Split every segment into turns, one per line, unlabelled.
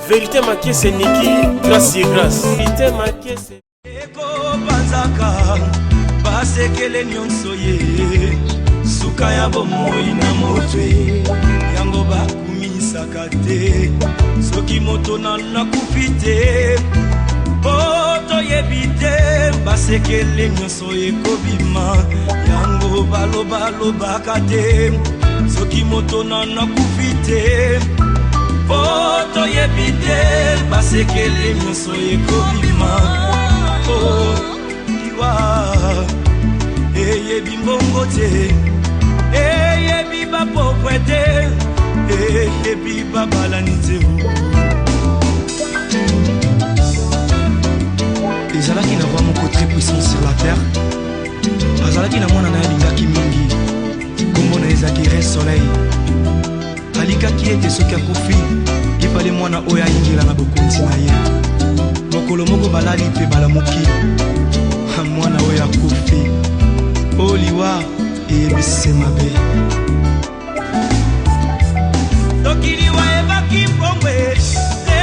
Vérité maquée c'est Niki, grâce et grâce. Vérité maquée c'est
Eko panzaka basekele nyonso ye suka ya bomoi na motwe yango bakumisaka te soki moto na kufite toyebi te basekele nyonso ekobima yango balobaka te soki moto na kufite toyebi te basekele nyonso ekobima Diwa Eyebi mbongo te Eyebi bapopwe te Eyebi babalani te
ezalaki na roi moko très puissant sur la terre azalaki na mwana na yalingaki mingi kombo na ezalaki Rey Soleil alikaki ete soki akufi ifale mwana oyo ayingela na bokonzi na ye mokolo moko balali mpe balamuki mwana oyo akufi oliwa eyebisi mabe
soki liwa ebaki mbongwe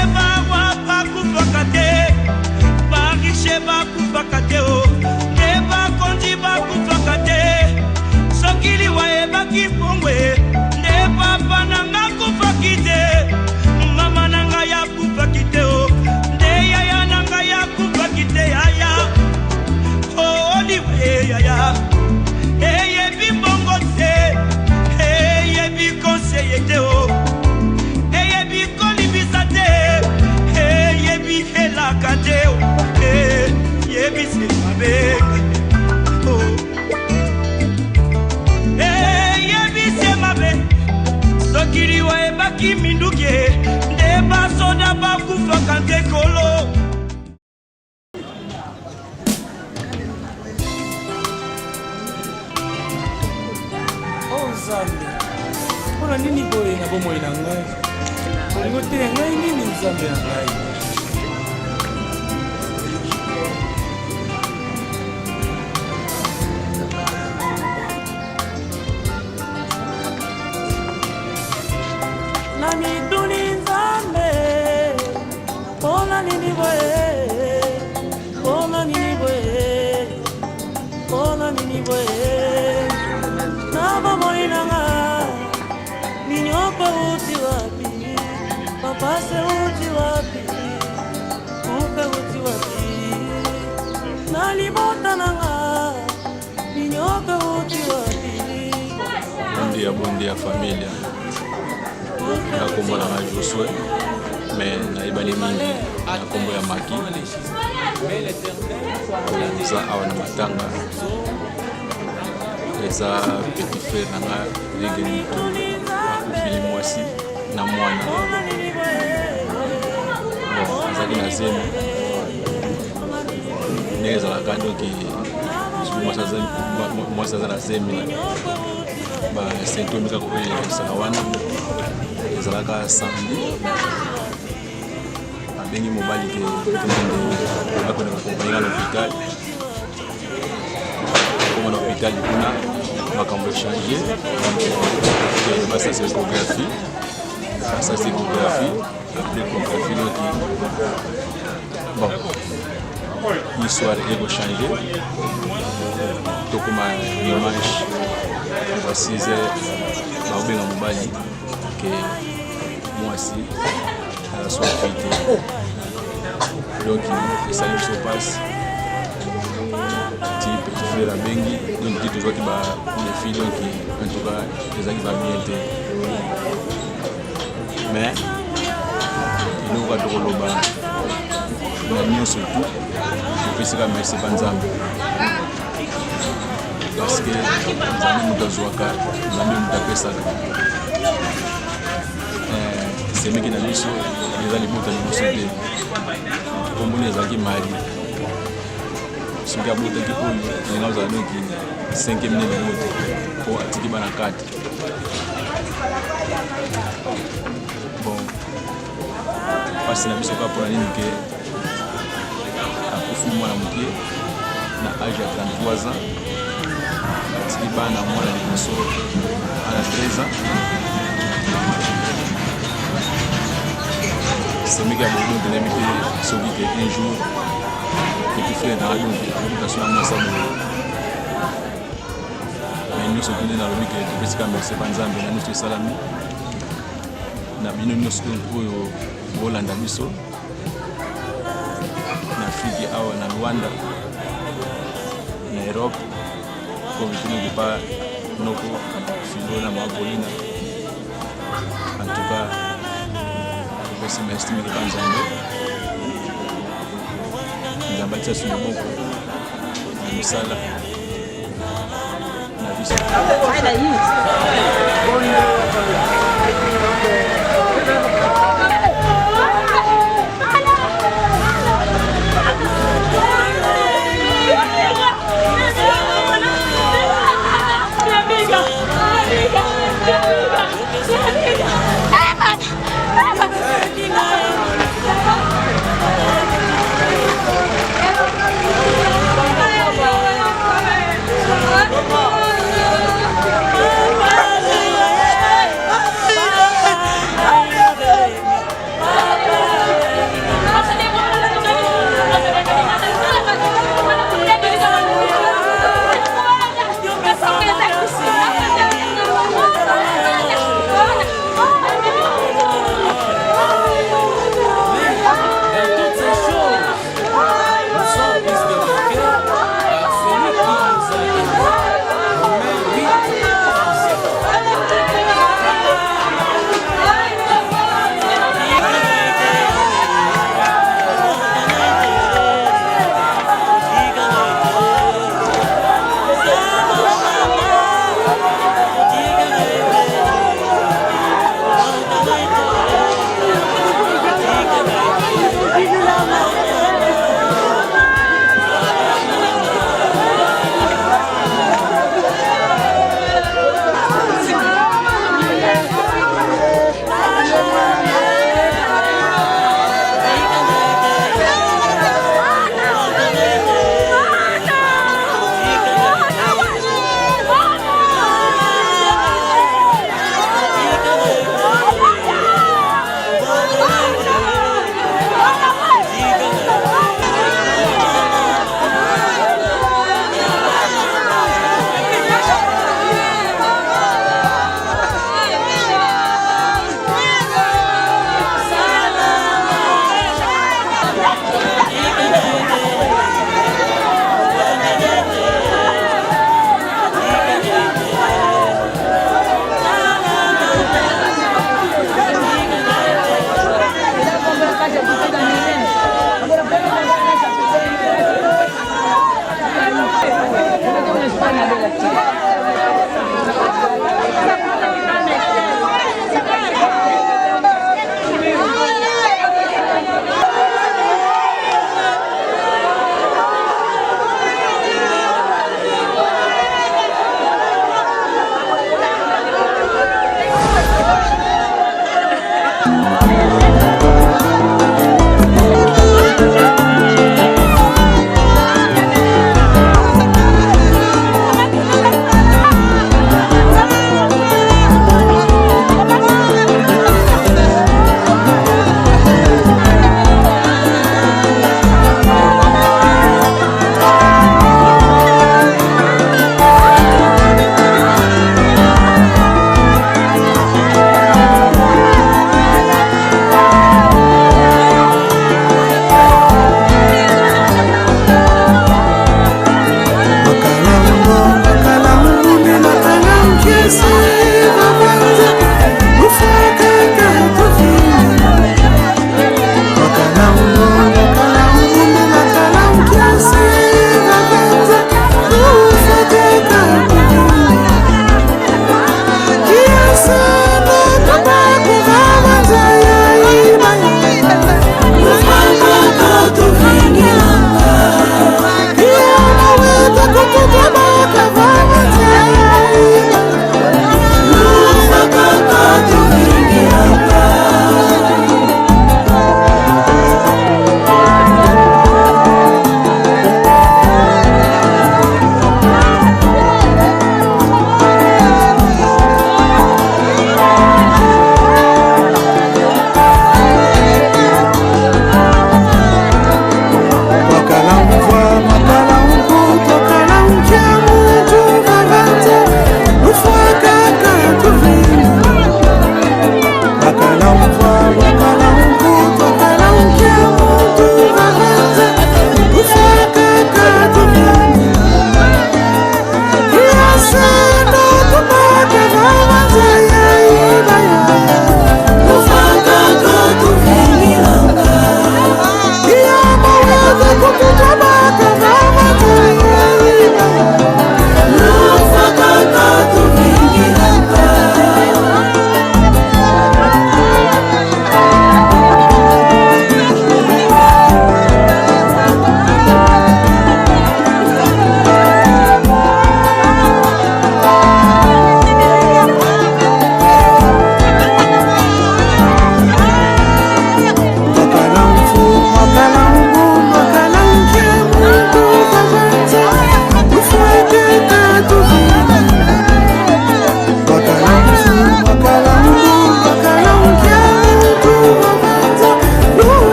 ebawa bakufaka te barishe bakufaka te nde bakonzi bakufaka te soki liwa ebaki mbongwe nde papa nanga kufaki te mama nanga yakufaki te yaya oliwe yaya eyebi mbongo te eyebi konseye te eyebi kolibisa te eyebi helaka te eyebi se mabe eyebi se mabe soki liwa ebaki minduki nde basoda bakufaka te kolo
Nzambe. Mpona nini boye na bomoi na ngai? Olingo te ngai nini Nzambe na ngai? Na miduni Nzambe, mpona nini boye? Mpona nini boye? Mpona nini boye? Uti wapi, papa se uti wapi, upe uti wapi, nalibota nanga, minyope uti wapi.
Bon dia familia, nakombo na Josué, mais naibali mingi nakombo ya Maki, eza awa na matanga, eza petit frère nanga Ligeni akufili mwasi na mwana azali na zemi ndenge ezalaka ndoki mwasi aza na zemi basymptome kaka oyo elekisaka wana ezalaka samedi abengi mobali ke nde akonaka kompaninga na hôpital koma na hôpital kuna makambo echange basasi échographie basasi échographie après échographie noki bon histoire ekochange tokoma dimanche à 6h baobenga mobali ke mwasi azwa fite donc esali biso passe petit frère abengi donc dit tozwaki les filles donc en tout cas ezalaki babien te mais eloko tokoloba na nyonso tu topesaka merci pa Nzambe parce que Nzambe moto azwaka Nzambe moto apesaka semeki na biso eza libota liboso te komboni ezalaki mari soki abotaki oyo elinga ozala noki 5e minute moto po atiki bana 4 bon pasi na biso kaka mpona nini ke akufi mwana moke na age ya 33 ans atiki bana mwana liboso ana 13 ans c'est mieux qu'à beaucoup de l'aimer sur un jour et puis faire dans la réputation à moi ça mais nous sommes dans le week-end parce que c'est pas nzambe na nous salami na bino nous sommes au Hollande biso na Afrique awa na Rwanda na Europe comme tu ne pas noko filo na mabolina en tout cas c'est ma estime de Banzambe nzambe tsa sur beaucoup na misala na bisa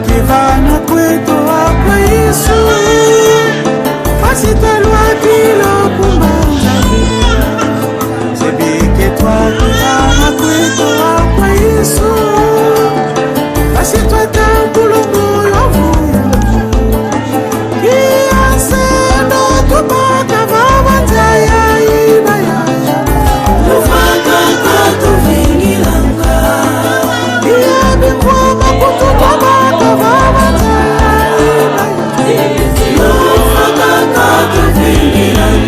Qui va na kwetu hapa Yesu, basi talwa kilo kumbanja sebike twa qui va na kwetu hapa Yesu, basi twata kulungu yovuya kiasendo tupaka vavanja ya ibaya lufaka katu vingilanga iya bingwama kutubaba Lufaka katu vingilanga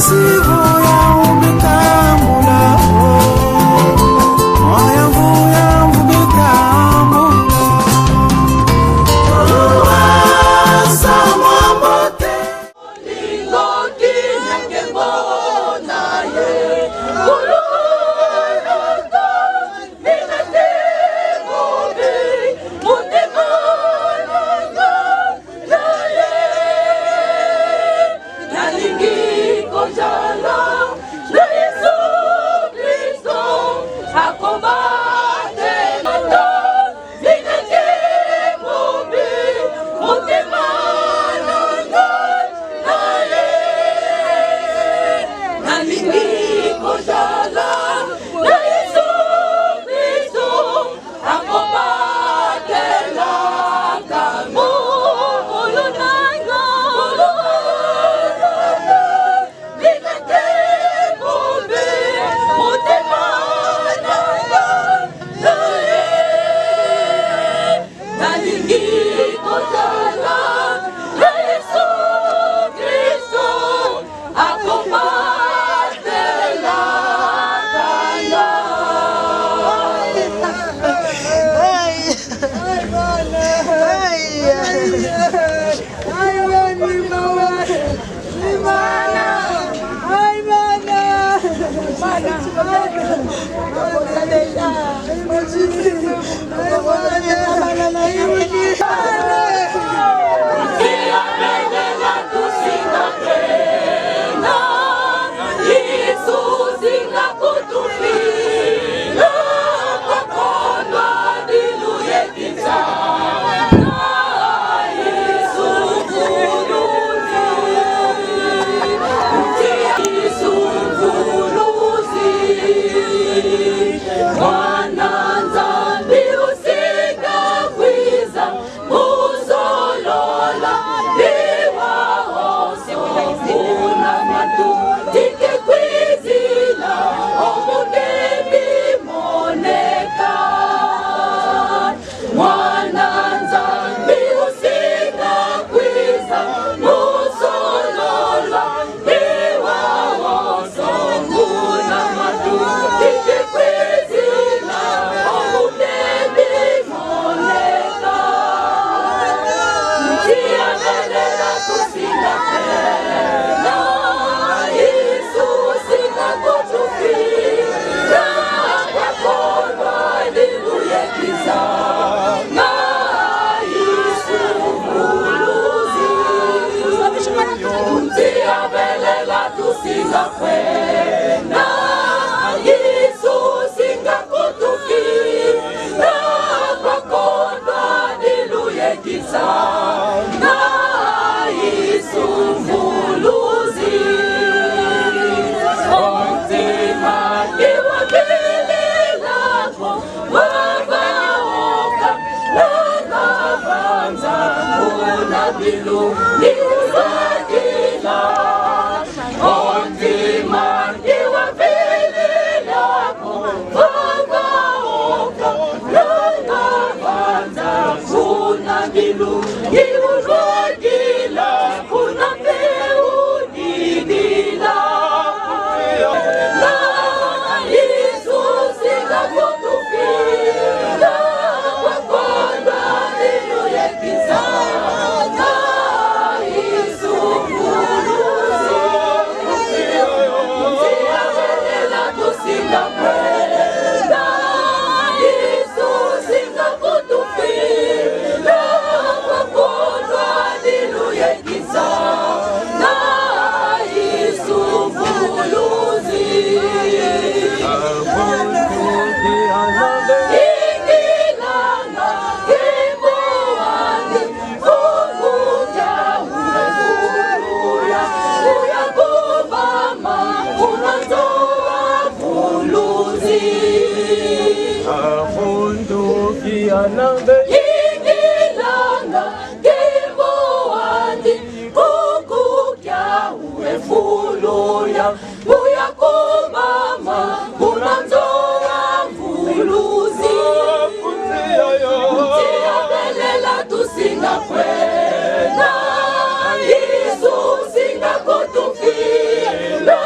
Singa kutufi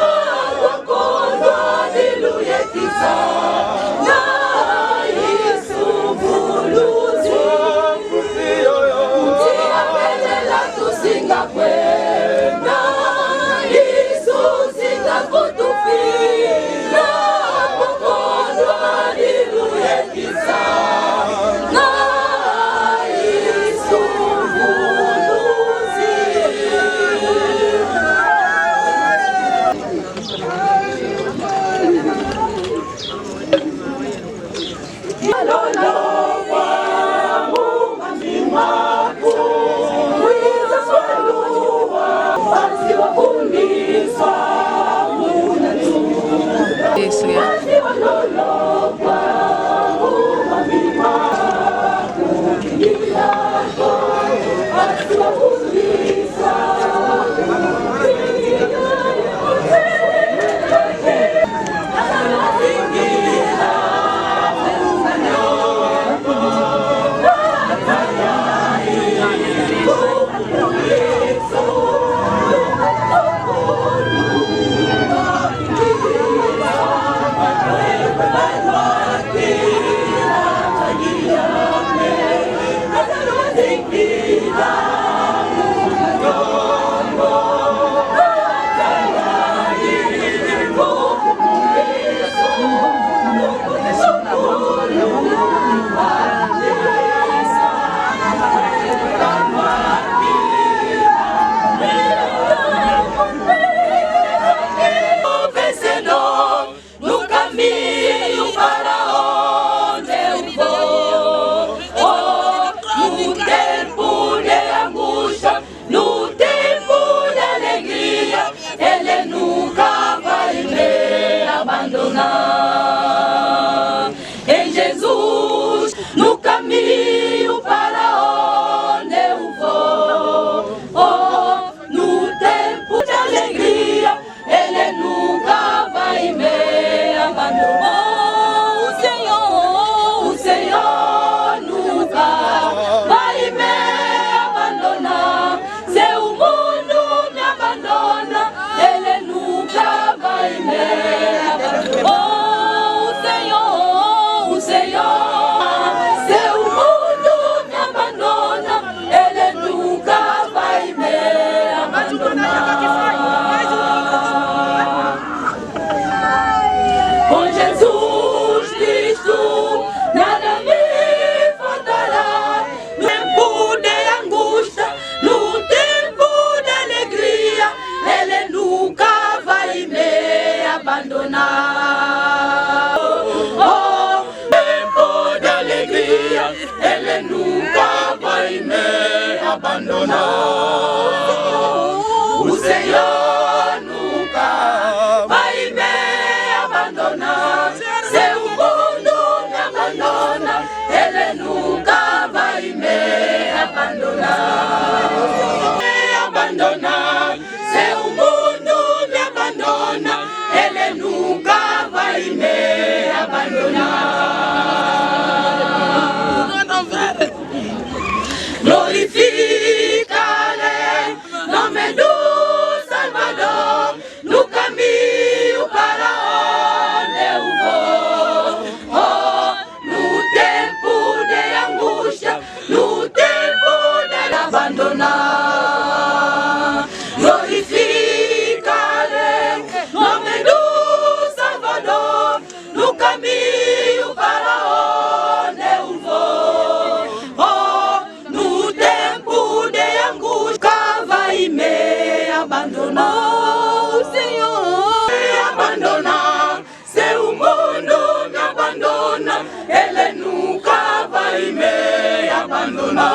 abandona.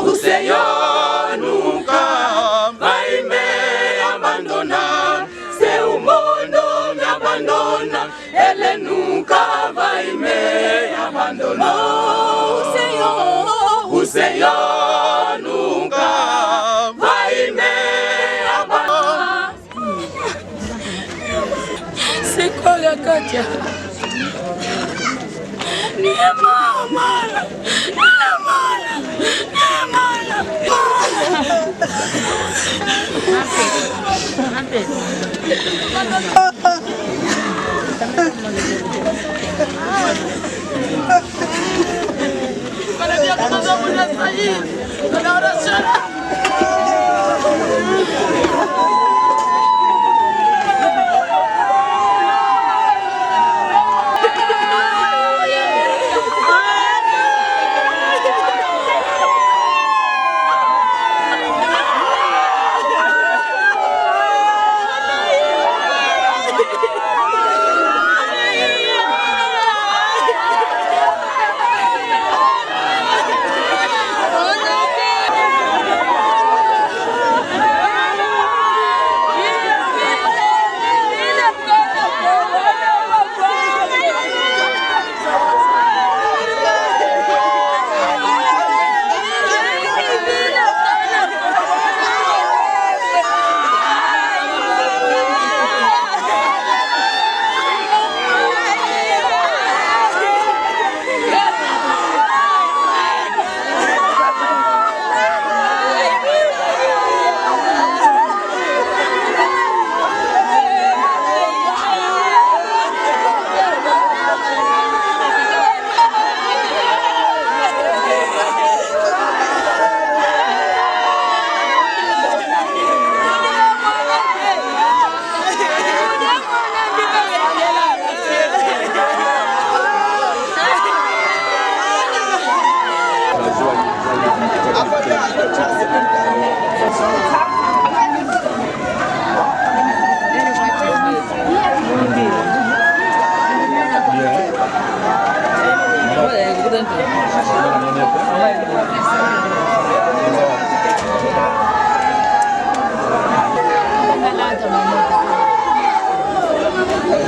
O Senhor nunca vai me abandonar. Se o mundo me abandona, Ele nunca vai me abandonar. O Senhor nunca vai me abandonar.
Se colhe Katia. Minha mama, minha mala, minha mala. Para Dios que nos vamos a salir con la oración.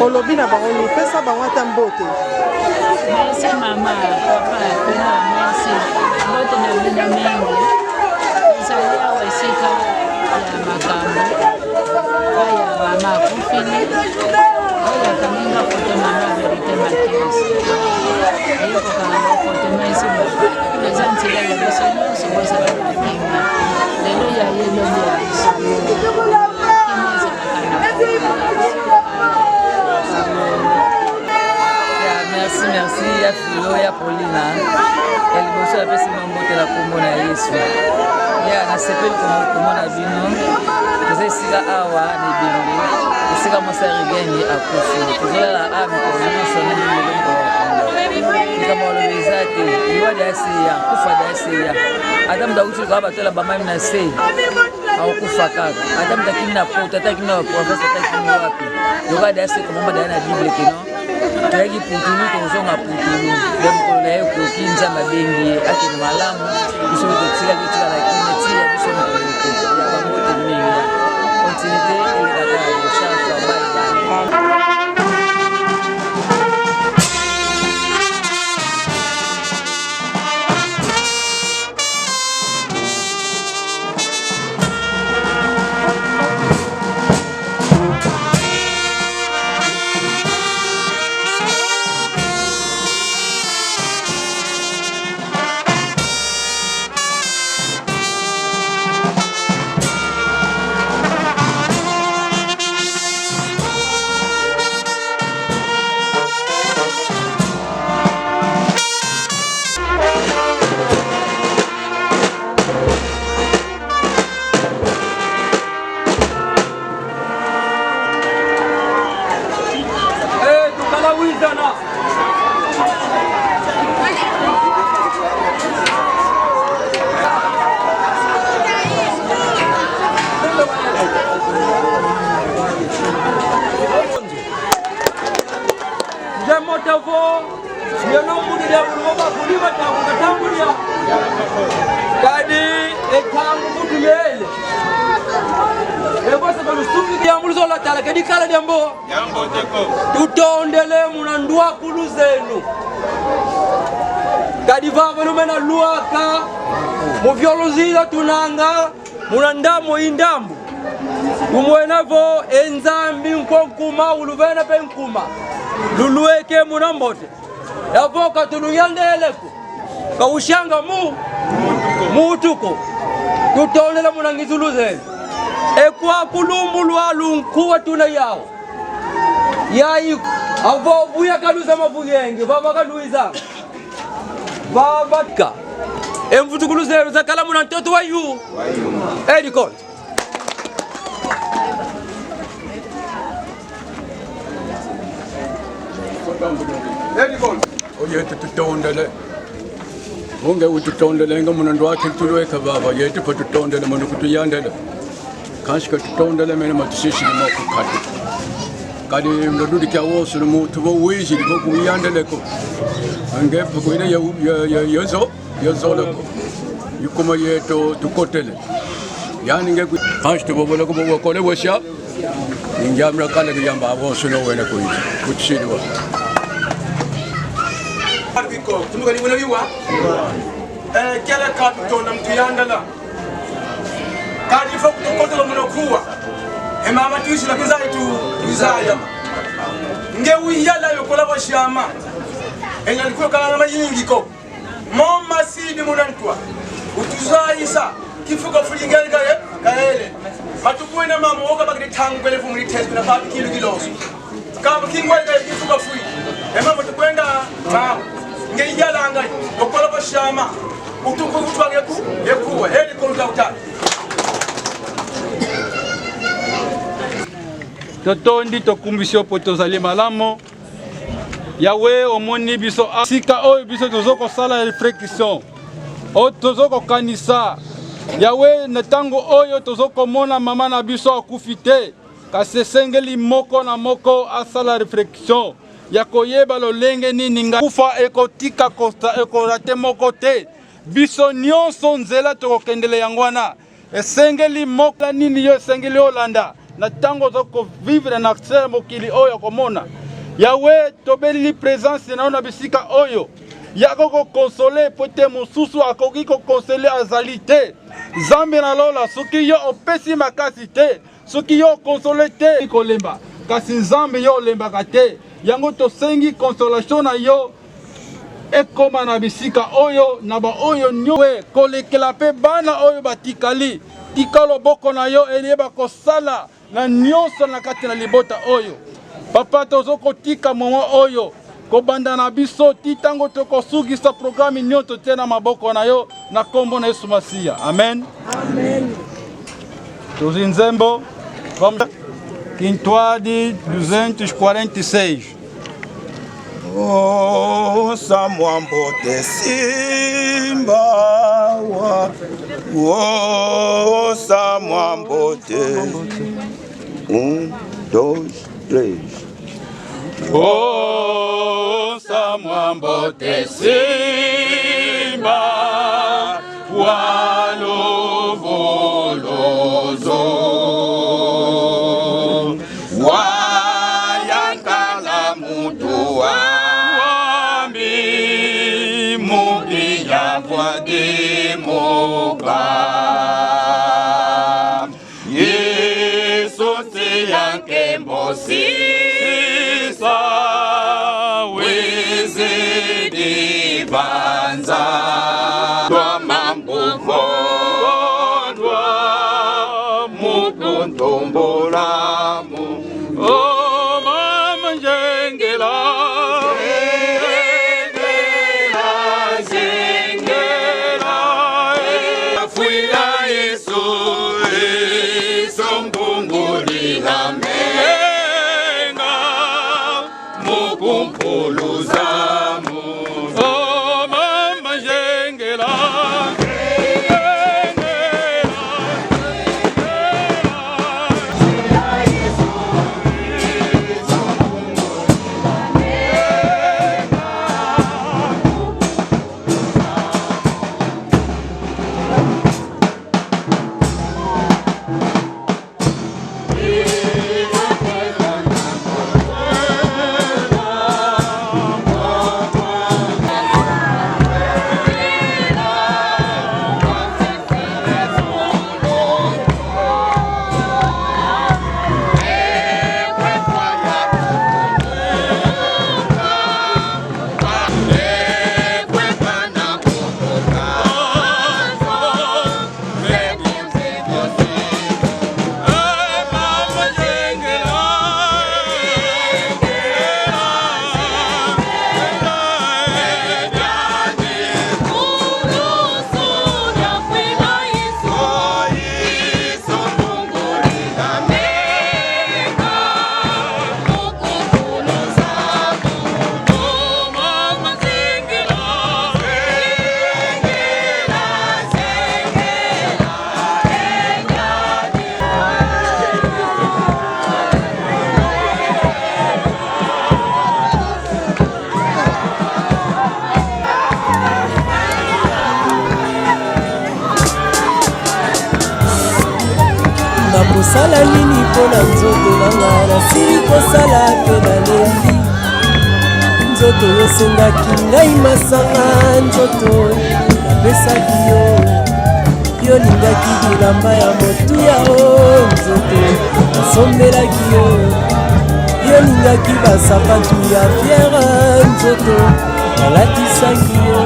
Olobi na bango ni pesa bango ata mbote.
Merci mama, papa, merci. Mbote na bina mengi. Salia wasika ya makambo. Kaya mama kufini. Oya kaninga foto mama verite makisi. Iyo kama foto mesi. Nazanti la besa so bosa la kimia. Lelo ya yelo ya.
Merci ya Filo ya Paulina. Eliboso ya pesi mambote la kombo na Yesu. Ya na sepeli kombo na bino. Tuzesika awa ni bimbi. Isika mosari geni akufu. Tuzola ami ko na sona ni ngombo. Kama olobezate, iwa dasi ya kufa dasi ya. Adam da uti kwa batola ba mami na sei. Au kufa kaka. Adam da kinna pota ta kinna professor ta kinna wapi. Yoga dasi ko mama da na Bible kino. Tagi putulu tozonga putulu demko na yeko kinza mabengi ake malamu biso tsila tsila la kinza tsila biso na ko ya bamote mingi continuité et la recherche en bail.
Motovo, you know
ya buloba kulima tangu katambulia kadi etangu mutumele ebose balusuki ya muluzo la tala kadi kala dembo tutondele munandua kuluzenu kadi vava lumena luaka muvyoluzila tunanga munandamo indambu umwenavo enzambi nkonkuma uluvena penkuma lulueke munambote yavoka tulunyandeleko kaushanga mutuko tutondele munangizuluzenu ekwa kulumbulwa lunkuwa tuna yao yai avo buya kaluza mavugenge baba kaluiza baba ka emvutukuluzeru zakala muna ntoto wa yu edikol
oyete tutondele munge ututondele nga muna ndwake tulweka baba yete pa tutondele muna kutuyandele kanshika tutondele mena matushishi ni moku kati kadi mnadudi kia wosu ni mutu wa uishi ni moku uyandeleko angepa kuina yazo leko yukuma yeto tukotele yani nge kanshika bobola kubo wakole washa ningyamra kale kuyamba wosu no wena kuishi kutishidwa
Biko tumuka ni wanawiwa kele katu tona mtuyandala kadi foku tukotela munokuwa mama tuishi lakini zai tuzaya nge uyala yokola bashama enalikuwa kala mayingi ko mama sidi munantwa utuzayisa kifuka fulingale kaele matukuwe na mama woka bagide tangu kwele fumuli test na papi kiloso kama kingwele kifuka fuli mama tukwenda mama nge yala ngai yokola bashama utukuwe kutwangeku yekuwa heli konta utani
totondi tokumbisio po tozali malamo yawe omoni biso sika oyo biso tozoko sala réflexion o tozoko kanisa yawe na tango oyo tozoko mona mama na biso akufi te kasi esengeli moko na moko asala réflexion ya koyeba lolenge nini nga kufa ekotika ekola te moko te biso nyonso nzela tokokendele yango wana esengeli moko nini yo esengeli olanda na tango zoko vivre na sera mokili oyo komona yawe tobeli présence na ona bisika oyo yako konsole pote mususu akoki ko konsole azali te zambe na lola soki yo opesi makasi te soki yo konsole te kolemba kasi nzambe yo lembaka te yango tosengi consolation na yo ekoma na bisika oyo na ba oyo nyowe kolekela pe bana oyo batikali tika loboko na yo eleba kosala na nyonso na kati na libota oyo papa tozoko tika mwa oyo kobanda na biso ti tango tokosukisa programme nyonso te na maboko na yo na kombo na Yesu Masiya amen amen tozi nzembo vamos Quintuade 246
Oh, Samwambo te simba wa Oh, Samwambo te 1, 2, 3
Oh, Samwambo te simba wa lovolozo
Wayankala mutu wambi Mubiya kwa demoka Yesu siyanke mbosisa Wezi divanza Kwa mambu vodwa Mukuntumbulamu
Oh, mama jengela
Fuila Yesu Sombungulila menga Mukumpuluzamu
Oh, mama jengela
nasala nini mpo na nzoto nanga nasili kosala mpe nalembi nzoto yosengaki ngai masanga nzoto napesaki yo yolingaki bilamba ya motuya o nzoto nasombelaki yo yolingaki basapatu ya fiere nzoto nalatisaki yo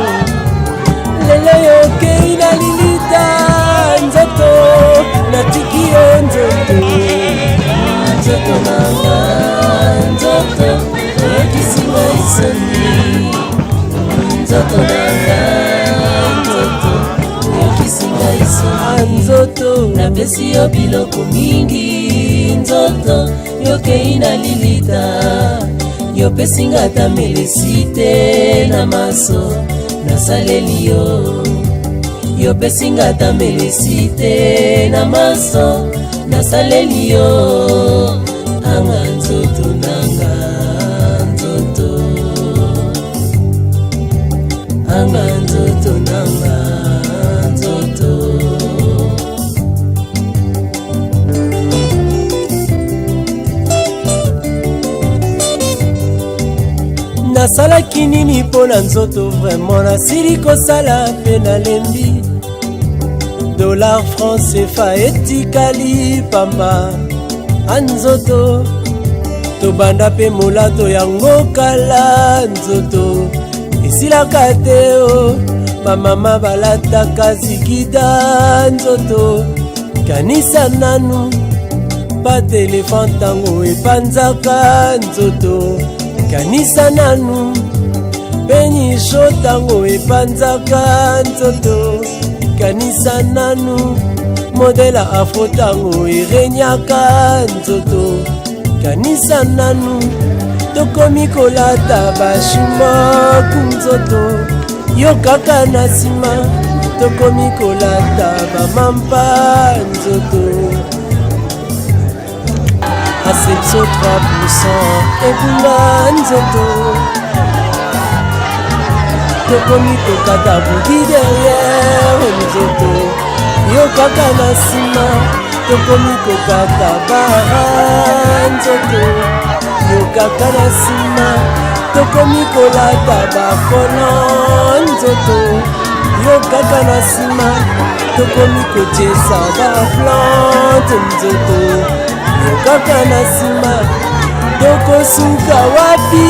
lelo yokei na lilita nzoto natiki yo nzoto nzoto nanga nzoto oyekisinga isoni nzoto nanga nzoto oyekisinga isoni nzoto napesi yo biloko mingi nzoto yokei na lilita yopesinga ata melesi te na maso nasaleli yo yopesinga ata melesi te na maso nasaleli yo anga nzoto nanga nzoto anga nzoto nanga nzoto nasalaki nini mpo na nzoto vraiment nasili kosala mpe nalembi dollar franc CFA etikali pamba anzoto tobanda mpe molato yango kala nzoto esilaka te o bamama balataka zikida nzoto kanisa nanu batelefone ntango epanzaka nzoto kanisa nanu benyisho ntango epanzaka nzoto kanisa nanu modela afro ntango erenyaka nzoto kanisa nanu tokomi kolata bashimaku nzoto yo kaka na nsima tokomi kolata bamampa nzoto asepso 3% ebunga nzoto tokomi kokata budi derrière nzoto yo kaka na nsima tokomi kokata bara nzoto yo kaka na nsima tokomi kolata bakolo nzoto yo kaka na nsima tokomi kotiesa baplante nzoto yo kaka na nsima tokosuka wapi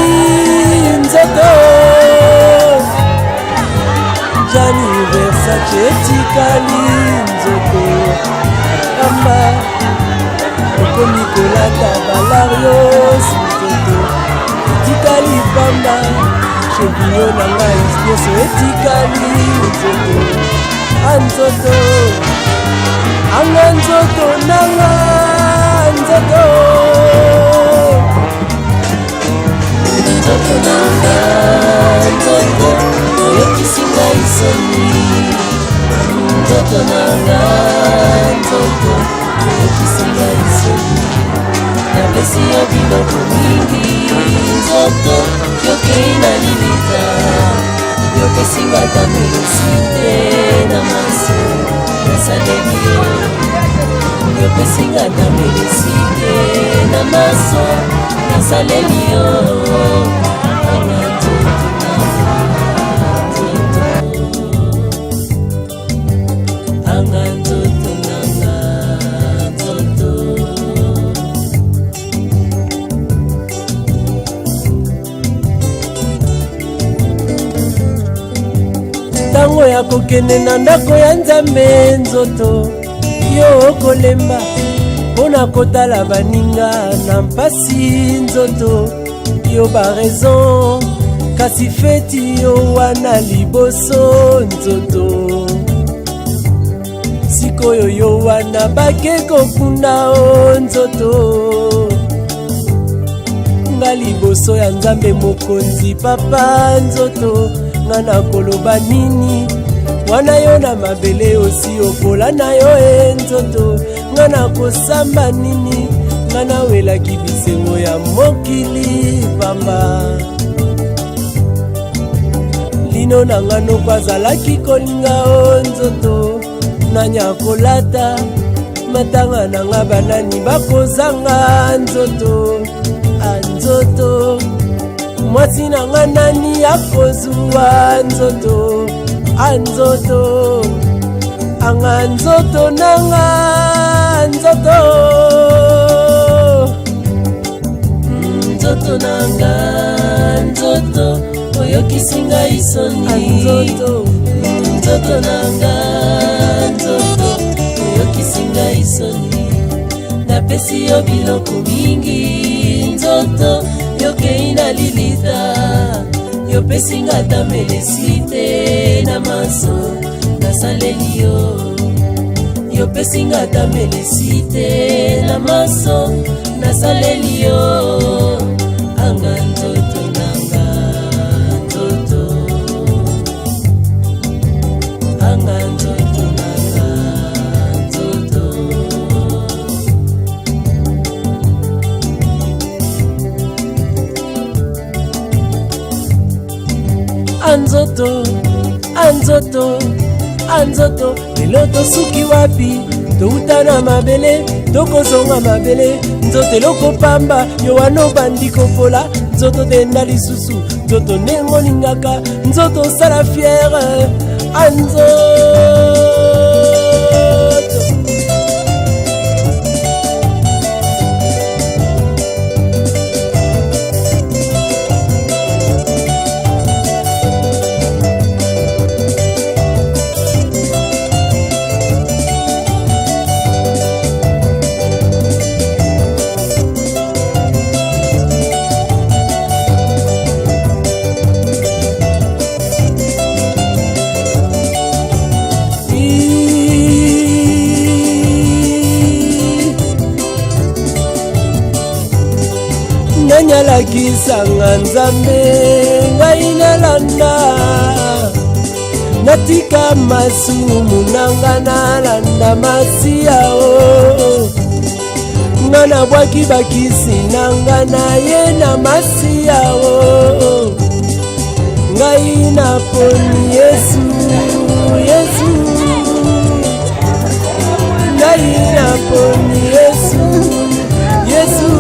nzoto Gianni Versace etikali nzoto akamba tokomi kolata balarios nzoto etikali pamba chevio na ngai nyonso etikali nzoto anzoto anga nzoto nanga nzoto nzoto nanga nzoto oyekisinga isoni nzoto nanga nzoto oyekisinga isoni napesi yo biloko mingi nzoto yokei na lilita yopesinga ata melesi te na maso nasaleli yo yopesinga ata melesi te na maso nasaleli yo anga nzoto anga nzoto nanga nzoto ntango ya kokende na ndako ya nzambe nzoto yo okolemba mpo na kotala baninga na mpasi nzoto yo baraison kasi feti yo wana liboso nzoto sikoyo yo wana bake kokunda o nzoto nga liboso ya nzambe mokonzi papa nzoto nga na koloba nini wana yo na mabele osi okola na yo nzoto nga na kosamba nini nga nawelaki bisengo ya mokili pamba lino na nga noko azalaki kolinga o nzoto nanya kolata matanga nanga banani bakozanga nzoto anzoto mwasi nanga nani akozwa nzoto anzoto anga nzoto nanga nzoto nzoto nanga nzoto oyokisinga isoni nzoto nzoto nanga nzoto oyokisinga isoni napesi yo biloko mingi nzoto yokei na lilita yopesinga tamelesite na maso nasaleli yo yopesinga tamelesite na maso nasaleli yo anga nzoto nanga nzoto anga nzoto nanga nzoto anzoto anzoto anzoto lelo tosuki wapi touta na mabele tokozonga mabele nzoto eloko pamba yo wana obandi kopola nzoto tenda lisusu nzoto ndenge olingaka nzoto osala fiere anzoto nanyalakisanga nzambe ngai nalanda natika masumu nanga nalanda masiyao nga nabwaki bakisi nanga naye na masiyao ngai naponi yesu yesu ngai naponi yesu yesu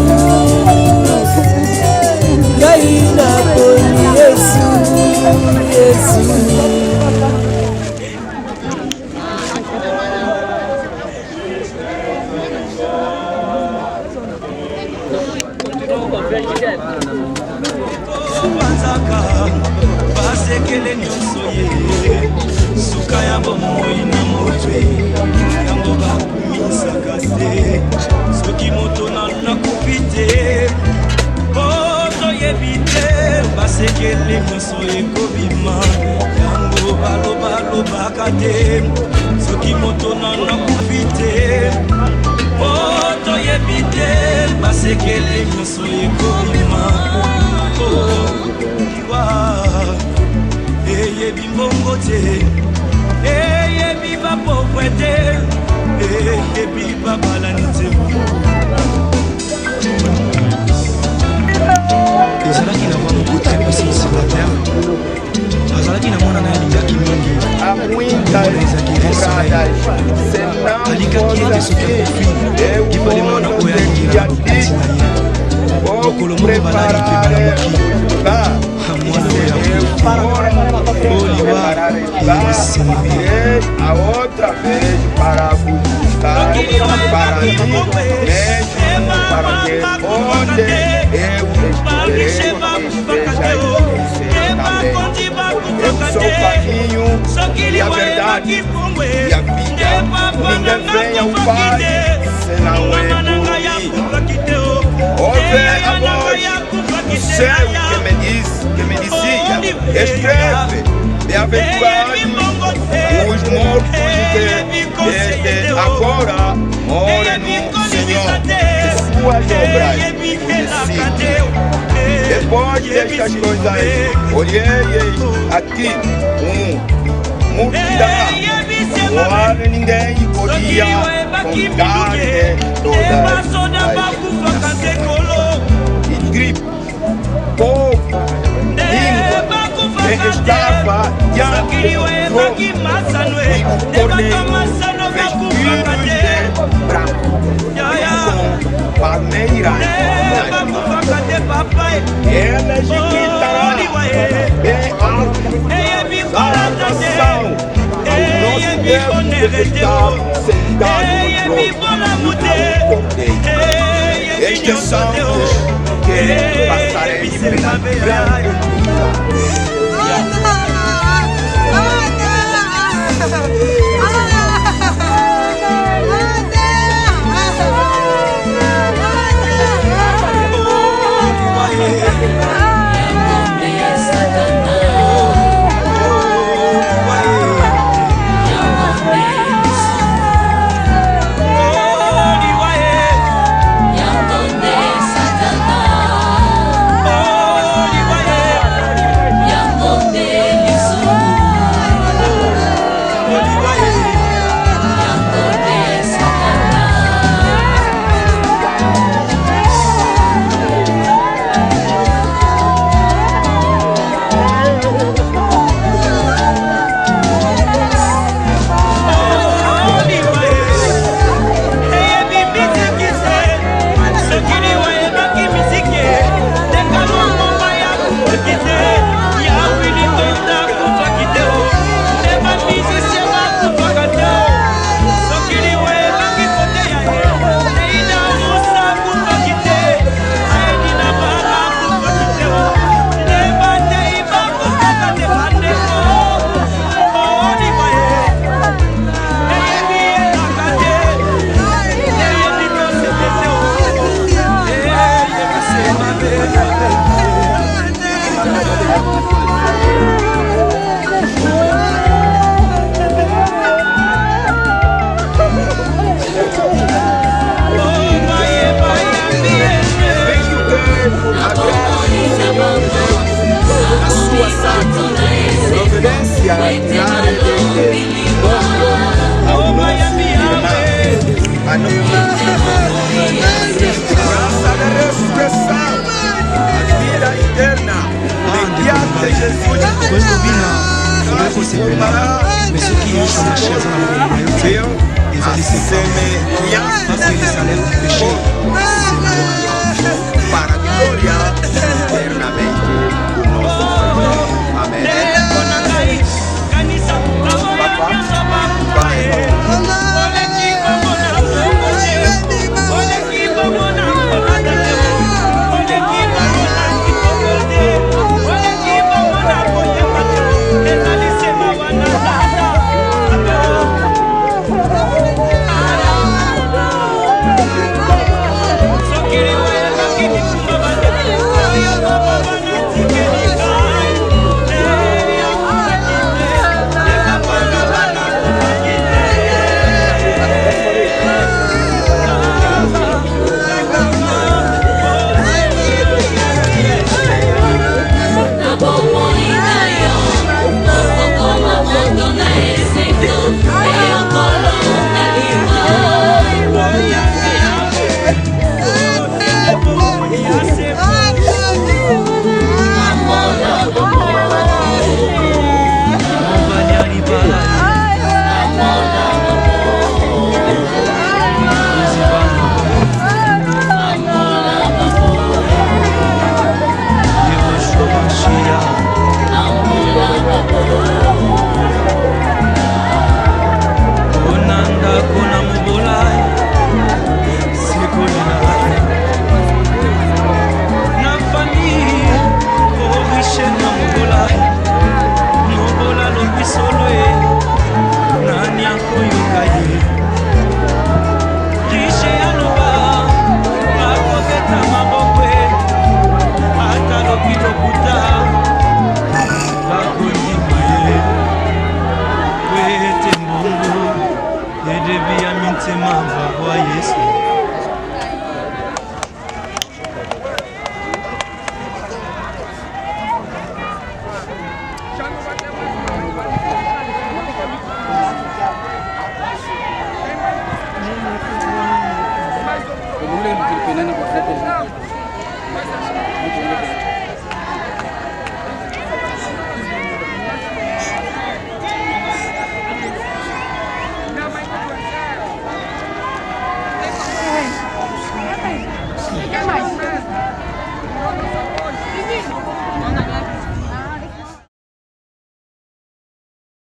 ngai naponi yesu yesu
basekele nyonso ye suka ya bomoi na motwe yango bakumisaka te soki moto nakufi te toyebi te basekele nyonso ekobima yango balobaka te soki moto nakufi te toyebi te basekele nyonso ekobima eyebi mbongo te eyebi bapokwe te eyebi babalani te
ezalaki na vraiment beaucoup très puissant sur la terre azalaki na mwana na alingaki mingi ezalaki resoleil alikaki ete soki akofi ebale mwana oyo alingi na bokati na ye mokolo moko balali mpe balamuki mwana oyo oliwa
a outra vez para buscar para mim mesmo para que onde eu estiver eu sou o caminho e a verdade e a vida. Ninguém vem ao Pai senão é por mim. Ouve a voz do céu que me dizia: escreve, bem-aventurados os mortos que desde agora morem no Senhor, e suas obras conhecidas. Depois destas coisas, olhei aqui multidão, qual ninguém podia contar todas as e gripe, povo, língua, que estava diante do trono, e o cordeiro vestido de branco. Palmeira. Ela escritará bem alto a nação. Nosso Deus está sentado no trono. Estes são os que passarei pela grande luta.
Mais ceux qui sont la chair dans la réalité, ils allaient se faire parce que les salaires du péché, c'est mort.